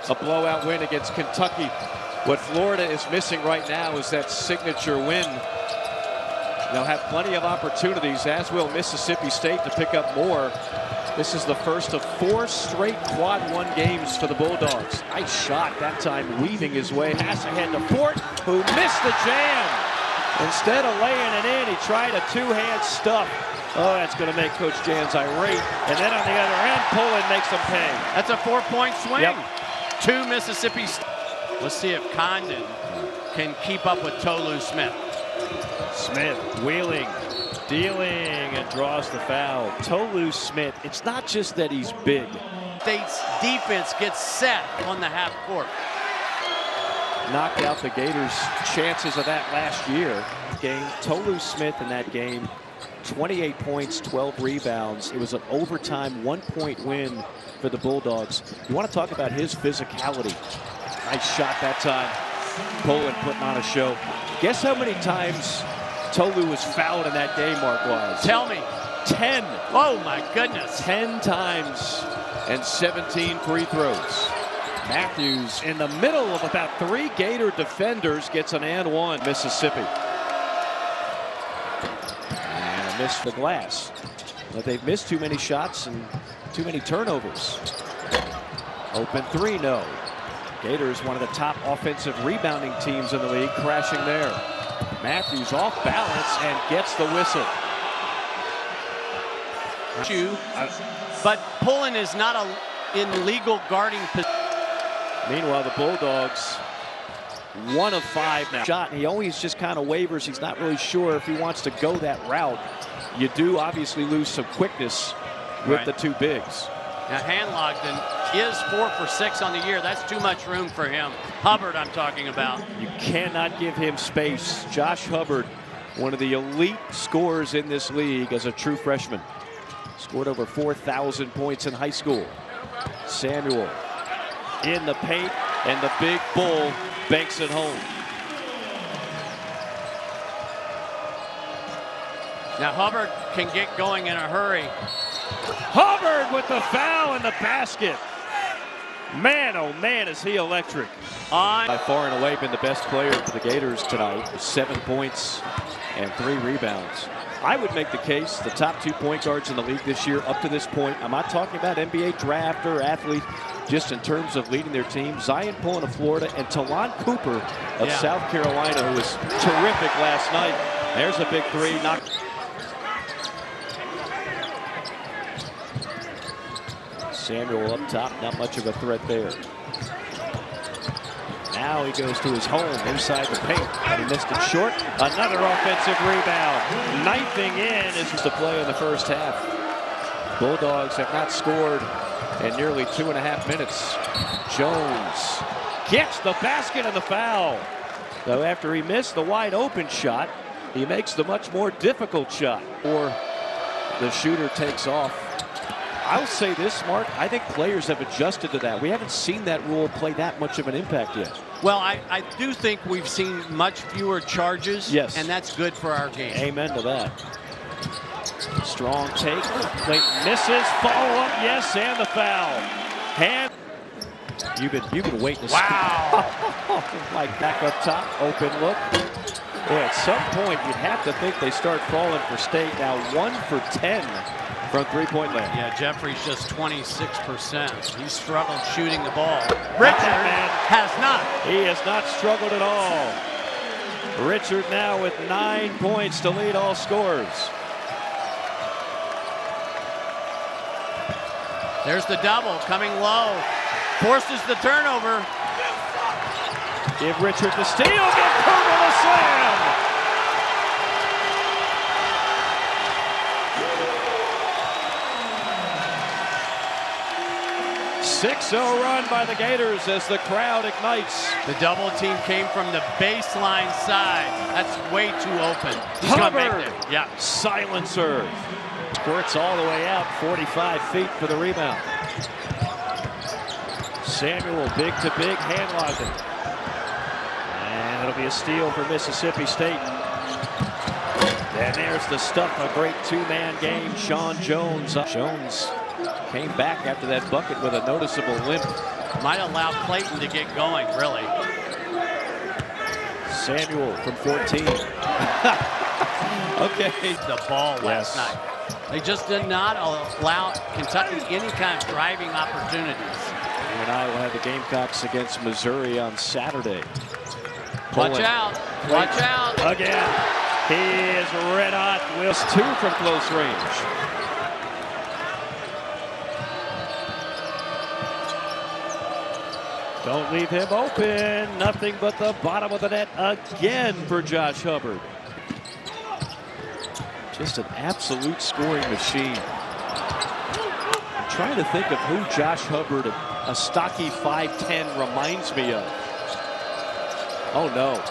a blowout win against Kentucky. What Florida is missing right now is that signature win. They'll have plenty of opportunities, as will Mississippi State, to pick up more. This is the first of 4 straight quad 1 games for the Bulldogs. Nice shot that time, weaving his way. Pass ahead to Fort, who missed the jam. Instead of laying it in, he tried a two-hand stuff. Oh, that's going to make Coach Jans irate. And then on the other end, Pullen makes them pay. That's a 4-point swing. Yep. To Mississippi State. Let's see if Condon can keep up with Tolu Smith. Smith wheeling, dealing, and draws the foul. Tolu Smith, it's not just that he's big. State's defense gets set on the half court. Knocked out the Gators' chances of that last year. Tolu Smith in that game, 28 points, 12 rebounds. It was an overtime 1-point win for the Bulldogs. You want to talk about his physicality. Nice shot that time. Pullen putting on a show. Guess how many times Tolu was fouled in that game, Mark Wise? Tell me. 10. Oh, my goodness. 10 times and 17 free throws. Matthews in the middle of about 3 Gator defenders gets an and one. Mississippi. And missed the glass. But they've missed too many shots and too many turnovers. Open 3, no. Gators, one of the top offensive rebounding teams in the league, crashing there. Matthews off balance and gets the whistle. But Pullen is not in legal guarding position. Meanwhile, the Bulldogs, 1 of 5 now. Shot, and he always just kind of wavers. He's not really sure if he wants to go that route. You do obviously lose some quickness with the 2 bigs. Now, Hanlogden is 4 for 6 on the year. That's too much room for him. Hubbard, I'm talking about. You cannot give him space. Josh Hubbard, one of the elite scorers in this league as a true freshman. Scored over 4,000 points in high school. Samuel in the paint, and the big bull banks it home. Now, Hubbard can get going in a hurry. Hubbard with the foul in the basket. Man, oh man, is he electric. By far and away been the best player for the Gators tonight, with 7 points and 3 rebounds. I would make the case the top 2 point guards in the league this year up to this point. I'm not talking about NBA draft or athlete, just in terms of leading their team. Zion Pullen of Florida and Talon Cooper of South Carolina, who was terrific last night. There's a big 3. Samuel up top, not much of a threat there. Now he goes to his home inside the paint, and he missed it short. Another offensive rebound. Knifing in is the play in the first half. Bulldogs have not scored in nearly 2.5 minutes. Jones gets the basket and the foul. Though after he missed the wide open shot, he makes the much more difficult shot, or the shooter takes off. I'll say this, Mark, I think players have adjusted to that. We haven't seen that rule play that much of an impact yet. Well, I do think we've seen much fewer charges, yes, and that's good for our game. Amen to that. Strong take. Clayton misses. Follow up, yes, and the foul. Hand. You've been waiting to Wow. Like back up top, open look. Boy, at some point you'd have to think they start falling for State. Now 1 for 10 from 3-point land. Yeah, Jeffrey's just 26%. He's struggled shooting the ball. Richard has not. He has not struggled at all. Richard now with 9 points to lead all scorers. There's the double coming low. Forces the turnover. Give Richard the steal. Give Cooper the slam. 6-0 run by the Gators as the crowd ignites. The double team came from the baseline side. That's way too open. He's Hubbard, gonna make it. Yeah. Silencer. Squirts all the way out, 45 feet for the rebound. Samuel, big to big, Hanlogden. And it'll be a steal for Mississippi State. And there's the stuff, a great 2-man game. Sean Jones. Jones came back after that bucket with a noticeable limp. Might allow Clayton to get going, really. Samuel from 14. Okay. The ball last night. They just did not allow Kentucky any kind of driving opportunities. You and I will have the Gamecocks against Missouri on Saturday. Watch out. Watch out. Again. He is red hot. Wills 2 from close range. Don't leave him open. Nothing but the bottom of the net again for Josh Hubbard. Just an absolute scoring machine. I'm trying to think of who Josh Hubbard, a stocky 5'10", reminds me of. Oh no.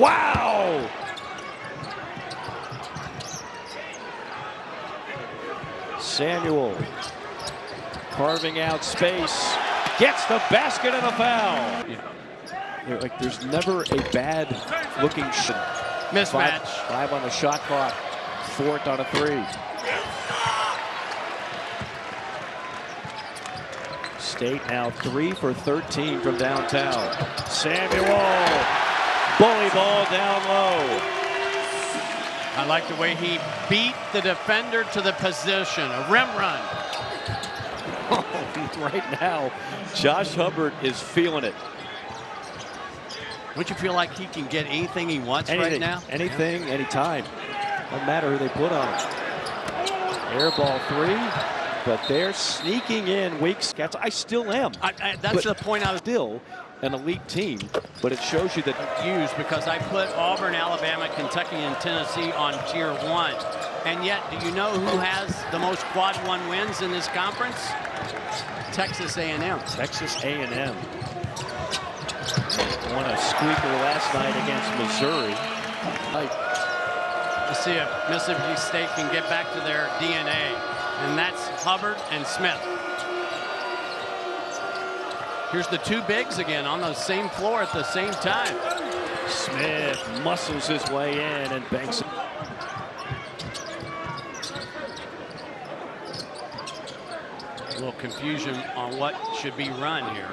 Wow! Samuel carving out space. Gets the basket and a foul. Yeah. There's never a bad looking shot. Mismatch. Five on the shot clock. Fort on a 3. State now 3 for 13 from downtown. Samuel. Bully ball down low. I like the way he beat the defender to the position. A rim run. Right now, Josh Hubbard is feeling it. Don't you feel like he can get anything he wants right now? Anything, anytime. Doesn't matter who they put on him. Air ball 3, but they're sneaking in weak scats. I still am. That's the point I was still an elite team, but it shows you that used because I put Auburn, Alabama, Kentucky, and Tennessee on tier 1. And yet, do you know who has the most quad 1 wins in this conference? Texas A&M. Texas A&M won a squeaker last night against Missouri. Let's see if Mississippi State can get back to their DNA, and that's Hubbard and Smith. Here's the 2 bigs again on the same floor at the same time. Smith muscles his way in and banks it. A little confusion on what should be run here.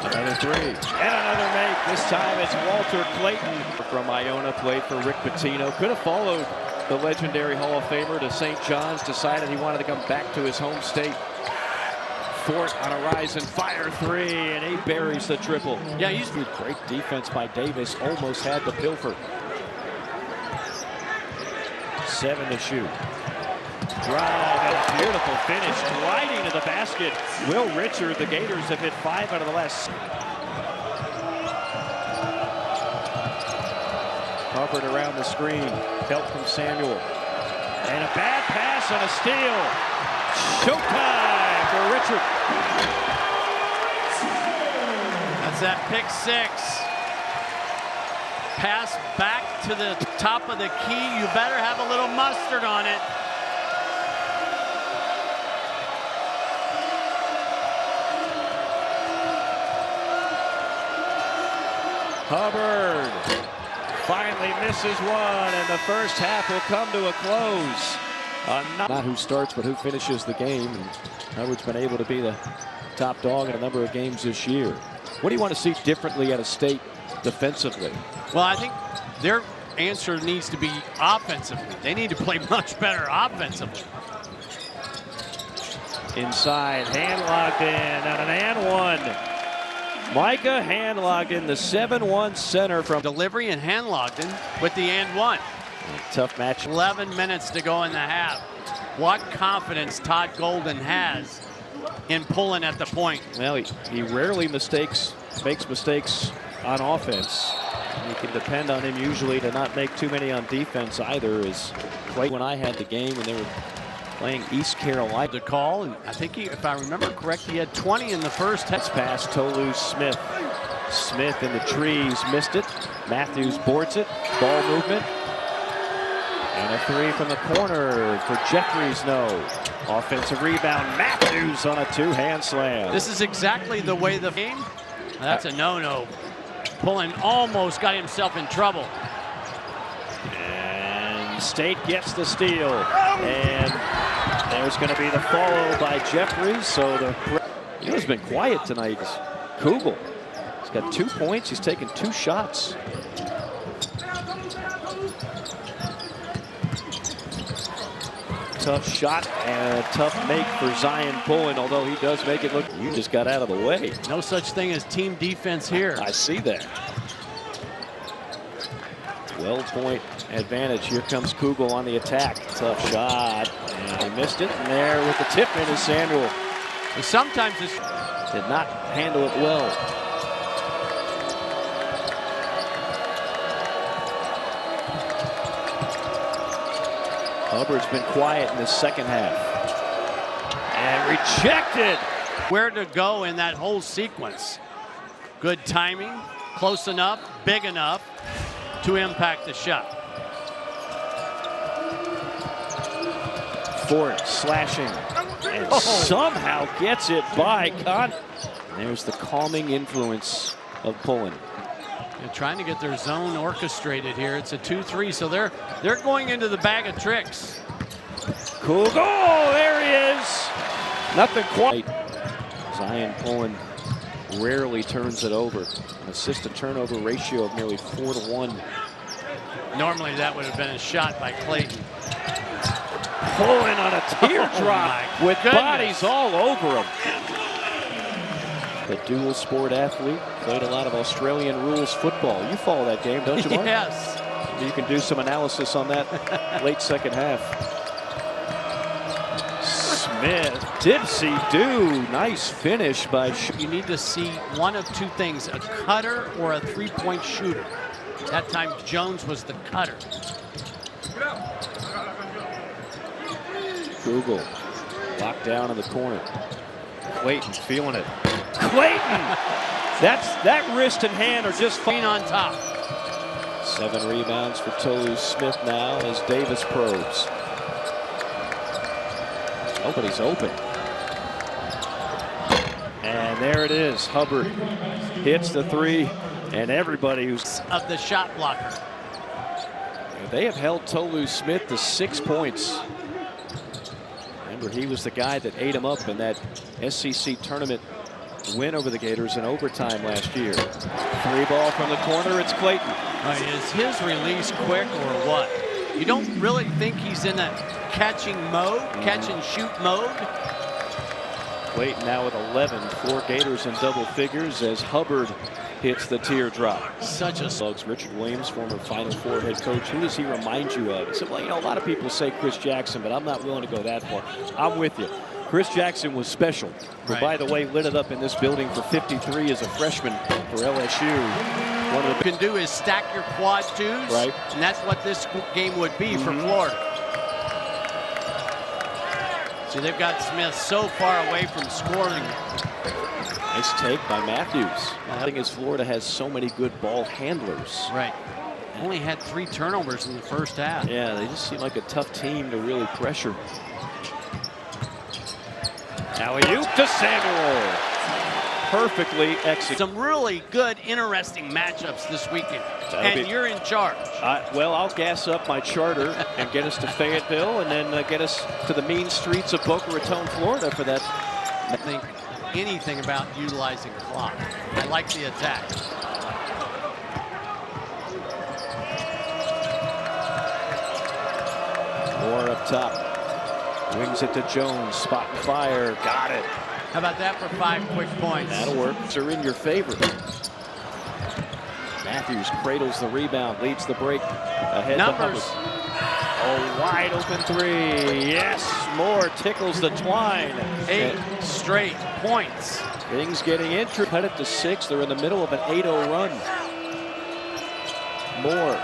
Another 3 and another make. This time it's Walter Clayton from Iona, played for Rick Pitino. Could have followed the legendary Hall of Famer to St. John's, decided he wanted to come back to his home state. Fort on a rise and fire 3, and he buries the triple. Yeah, he's great defense by Davis. Almost had the pilfer. 7 to shoot. Drive and a beautiful finish, gliding to the basket. Will Richard, the Gators have hit 5 out of the last. Hubbard around the screen, help from Samuel. And a bad pass and a steal. Showtime for Richard. That's that pick 6. Pass back to the top of the key. You better have a little mustard on it. Hubbard finally misses one, and the first half will come to a close. Not who starts, but who finishes the game. And Hubbard's been able to be the top dog in a number of games this year. What do you want to see differently at a State defensively? Well, I think their answer needs to be offensively. They need to play much better offensively. Inside, Handlogden, and an and one. Micah Handlogden, the 7-1 center from delivery, and Handlogden with the and one. Tough match. 11 minutes to go in the half. What confidence Todd Golden has in pulling at the point. Well, he rarely makes mistakes on offense. You can depend on him usually to not make too many on defense either. Is when I had the game when they were playing East Carolina. The call, and I think if I remember correct, he had 20 in the first. Pass Tolu Smith. Smith in the trees, missed it. Matthews boards it. Ball movement. And a 3 from the corner for Jeffries, no. Offensive rebound, Matthews on a 2-hand slam. This is exactly the way the game. That's a no-no. Pulling almost got himself in trouble. And State gets the steal. And There's going to be the follow by Jeffries. So he's been quiet tonight. Kugel. He's got 2 points. He's taken 2 shots. Tough shot and a tough make for Zion Pullen, although he does make it look. You just got out of the way. No such thing as team defense here. I see that. 12-point advantage. Here comes Kugel on the attack. Tough shot. And he missed it. And there with the tip in is Samuel. Sometimes it's Did not handle it well. Hubbard's been quiet in the second half. And rejected. where to go in that whole sequence. Good timing, close enough, big enough to impact the shot. Ford slashing and somehow gets it by Con. There's the calming influence of Pullen. They're trying to get their zone orchestrated here. It's a 2-3, so they're going into the bag of tricks. Cool goal, there he is. Nothing quite. Zion Pullen rarely turns it over. An assist to turnover ratio of nearly 4-1. Normally that would have been a shot by Clayton. Pullen on a teardrop with bodies all over him. The dual sport athlete, played a lot of Australian rules football. You follow that game, don't you, Mark? Yes. You can do some analysis on that late second half. Smith, dipsy-do. Nice finish by. You need to see one of two things, a cutter or a three-point shooter. That time Jones was the cutter. Kugel locked down in the corner. Clayton feeling it. Clayton! That wrist and hand are just fine on top. 7 rebounds for Tolu Smith now as Davis probes. Nobody's open. And there it is. Hubbard hits the 3, and everybody who's of the shot blocker. They have held Tolu Smith to 6 points. Remember, he was the guy that ate him up in that SEC tournament win over the Gators in overtime last year. 3 ball from the corner, it's Clayton. Is his release quick or what? You don't really think he's in a catching mode, catch and shoot mode? Clayton now with 11, 4 Gators in double figures as Hubbard hits the teardrop. Such a slugs. Richard Williams, former Final Four head coach. Who does he remind you of? He said, well, you know, a lot of people say Chris Jackson, but I'm not willing to go that far. I'm with you. Chris Jackson was special. Who, by the way, lit it up in this building for 53 as a freshman for LSU. One of the can do is stack your quad twos, right? And that's what this game would be for Florida. So they've got Smith so far away from scoring. Nice take by Matthews. The thing is, Florida has so many good ball handlers. Right. Only had 3 turnovers in the first half. Yeah, they just seem like a tough team to really pressure. Alley-oop to Samuel. Perfectly executed. Some really good, interesting matchups this weekend. And you're in charge. Well, I'll gas up my charter and get us to Fayetteville and then get us to the mean streets of Boca Raton, Florida for that. I think anything about utilizing clock. I like the attack. Moore up top. Wings it to Jones. Spot and fire. Got it. How about that for 5 quick points? That'll work. Are in your favor. Matthews cradles the rebound, leads the break ahead Numbers. to Hubbard. A wide open 3. Yes, Moore tickles the twine. 8 straight points. Things getting interesting. Cut it to 6. They're in the middle of an 8-0 run. Moore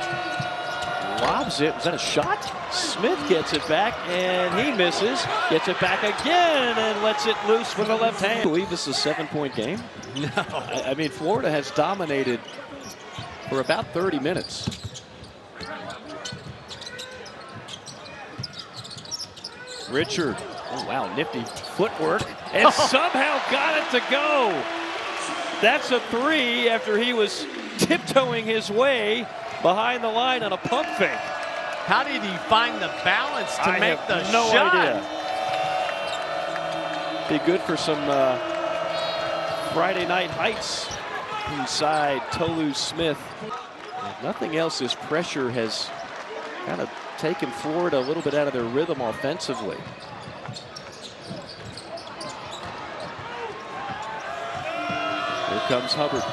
lobs it. Is that a shot? Smith gets it back and he misses. Gets it back again and lets it loose with the left hand. I believe this is a 7-point game. No. I mean, Florida has dominated for about 30 minutes. Richard, oh wow, nifty footwork, and somehow got it to go. That's a 3 after he was tiptoeing his way behind the line on a pump fake. How did he find the balance to make the no shot? Idea. Be good for some Friday night heights inside Tolu Smith. If nothing else, this pressure has kind of taken Florida a little bit out of their rhythm offensively. Here comes Hubbard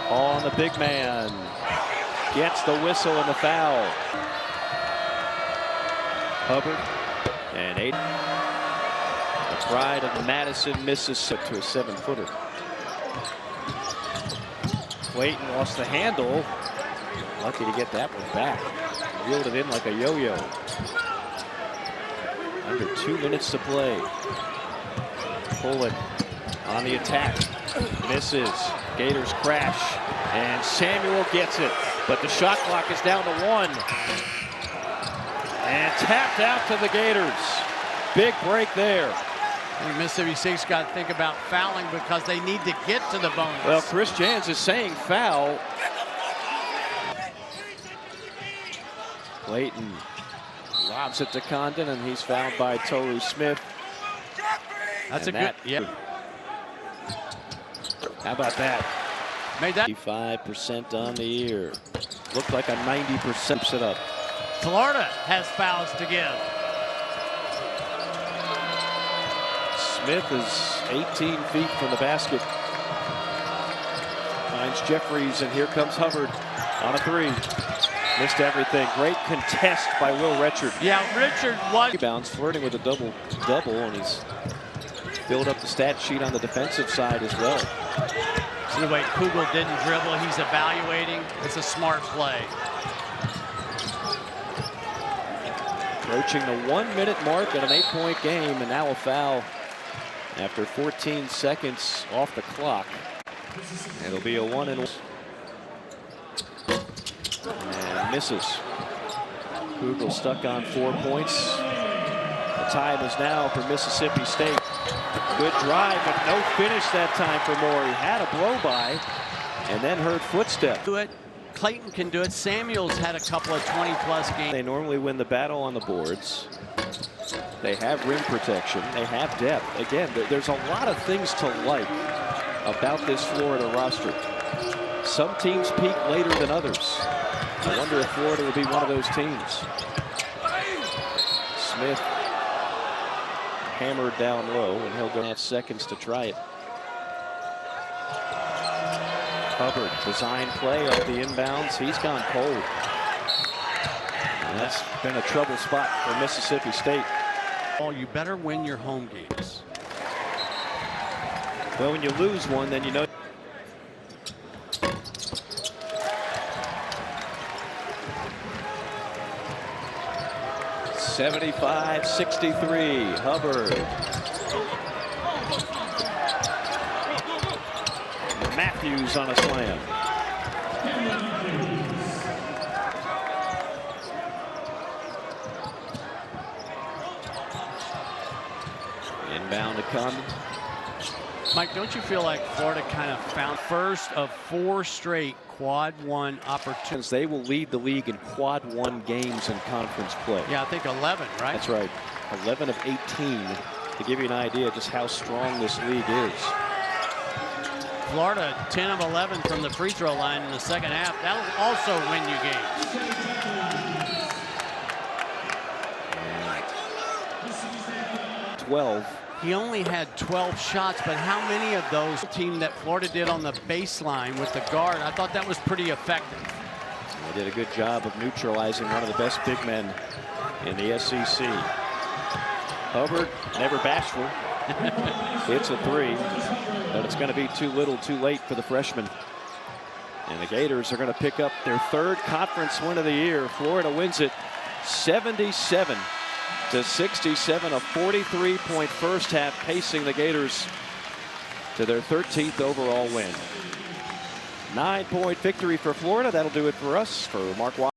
on the big man. Gets the whistle and the foul. Hubbard and Aiden, the pride of Madison, Mississippi, to a 7-footer. Clayton lost the handle. Lucky to get that one back. Reeled it in like a yo-yo. Under 2 minutes to play. Pullen on the attack. Misses. Gators crash. And Samuel gets it. But the shot clock is down to 1. And tapped out to the Gators. Big break there. I think Mississippi State's got to think about fouling because they need to get to the bonus. Well, Chris Jans is saying foul. Clayton lobs it to Condon, and he's fouled by Tolu Smith. That's and a good, yeah. How about that? Made that. 85% on the year. Looked like a 90% it up. Florida has fouls to give. Smith is 18 feet from the basket. Finds Jeffries, and here comes Hubbard on a 3. Missed everything. Great contest by Will Richard. Yeah, Richard was. Rebounds, flirting with a double-double, and he's filled up the stat sheet on the defensive side as well. See the way Kugel didn't dribble. He's evaluating. It's a smart play. Approaching the 1-minute mark at an 8-point game, and now a foul after 14 seconds off the clock. It'll be a 1-and-1. And misses. Kugel stuck on 4 points. The time is now for Mississippi State. Good drive, but no finish that time for Moore. He had a blow-by and then heard footsteps. Do it. Clayton can do it. Samuels had a couple of 20-plus games. They normally win the battle on the boards. They have rim protection. They have depth. Again, there's a lot of things to like about this Florida roster. Some teams peak later than others. I wonder if Florida will be one of those teams. Smith hammered down low, and he'll go have seconds to try it. Hubbard, design play at the inbounds. He's gone cold. And that's been a trouble spot for Mississippi State. Oh, you better win your home games. Well, when you lose one, then you know. (75-63) Hubbard. Matthews on a slam. Inbound to Condon. Mike, don't you feel like Florida kind of found first of 4 straight quad 1 opportunities? They will lead the league in quad 1 games in conference play. Yeah, I think 11, right? That's right. 11 of 18, to give you an idea just how strong this league is. Florida 10 of 11 from the free throw line in the second half. That'll also win you games. 12. He only had 12 shots, but how many of those team that Florida did on the baseline with the guard? I thought that was pretty effective. They did a good job of neutralizing one of the best big men in the SEC. Hubbard, never bashful. Hits a 3, but it's going to be too little too late for the freshman. And the Gators are going to pick up their 3rd conference win of the year. Florida wins it 77-67, a 43-point first half, pacing the Gators to their 13th overall win. 9-point victory for Florida. That'll do it for us. For Mark Watt.